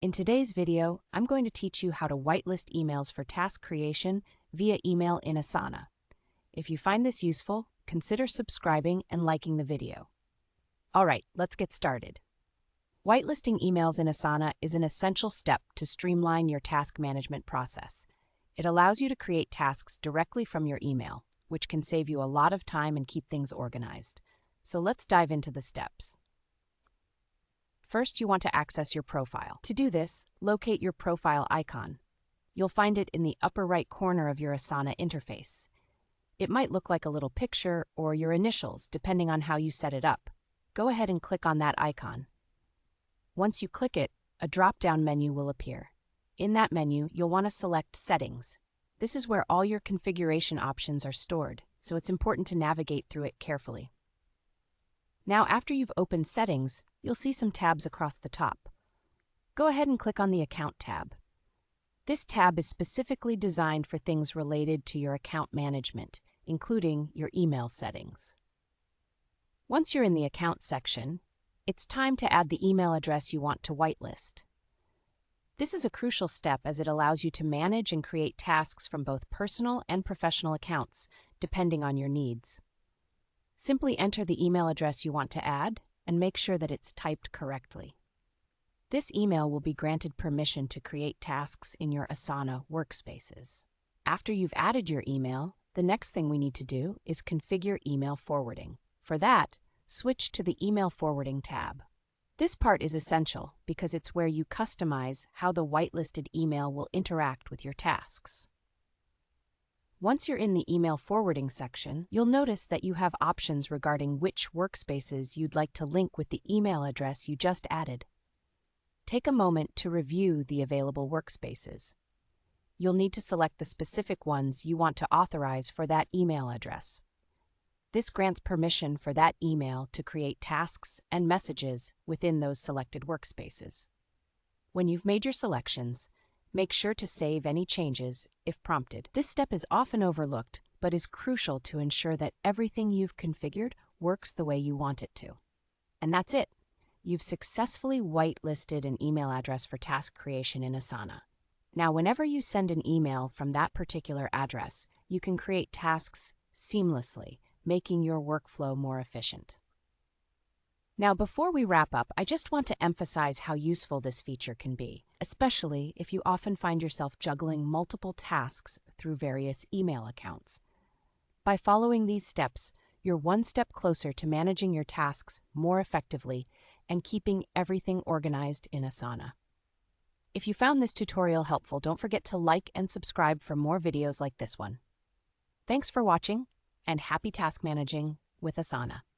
In today's video, I'm going to teach you how to whitelist emails for task creation via email in Asana. If you find this useful, consider subscribing and liking the video. All right, let's get started. Whitelisting emails in Asana is an essential step to streamline your task management process. It allows you to create tasks directly from your email, which can save you a lot of time and keep things organized. So let's dive into the steps. First, you want to access your profile. To do this, locate your profile icon. You'll find it in the upper right corner of your Asana interface. It might look like a little picture or your initials, depending on how you set it up. Go ahead and click on that icon. Once you click it, a drop-down menu will appear. In that menu, you'll want to select Settings. This is where all your configuration options are stored, so it's important to navigate through it carefully. Now, after you've opened Settings, you'll see some tabs across the top. Go ahead and click on the Account tab. This tab is specifically designed for things related to your account management, including your email settings. Once you're in the Account section, it's time to add the email address you want to whitelist. This is a crucial step as it allows you to manage and create tasks from both personal and professional accounts, depending on your needs. Simply enter the email address you want to add and make sure that it's typed correctly. This email will be granted permission to create tasks in your Asana workspaces. After you've added your email, the next thing we need to do is configure email forwarding. For that, switch to the Email Forwarding tab. This part is essential because it's where you customize how the whitelisted email will interact with your tasks. Once you're in the email forwarding section, you'll notice that you have options regarding which workspaces you'd like to link with the email address you just added. Take a moment to review the available workspaces. You'll need to select the specific ones you want to authorize for that email address. This grants permission for that email to create tasks and messages within those selected workspaces. When you've made your selections, make sure to save any changes if prompted. This step is often overlooked, but is crucial to ensure that everything you've configured works the way you want it to. And that's it. You've successfully whitelisted an email address for task creation in Asana. Now, whenever you send an email from that particular address, you can create tasks seamlessly, making your workflow more efficient. Now, before we wrap up, I just want to emphasize how useful this feature can be, especially if you often find yourself juggling multiple tasks through various email accounts. By following these steps, you're one step closer to managing your tasks more effectively and keeping everything organized in Asana. If you found this tutorial helpful, don't forget to like and subscribe for more videos like this one. Thanks for watching, and happy task managing with Asana.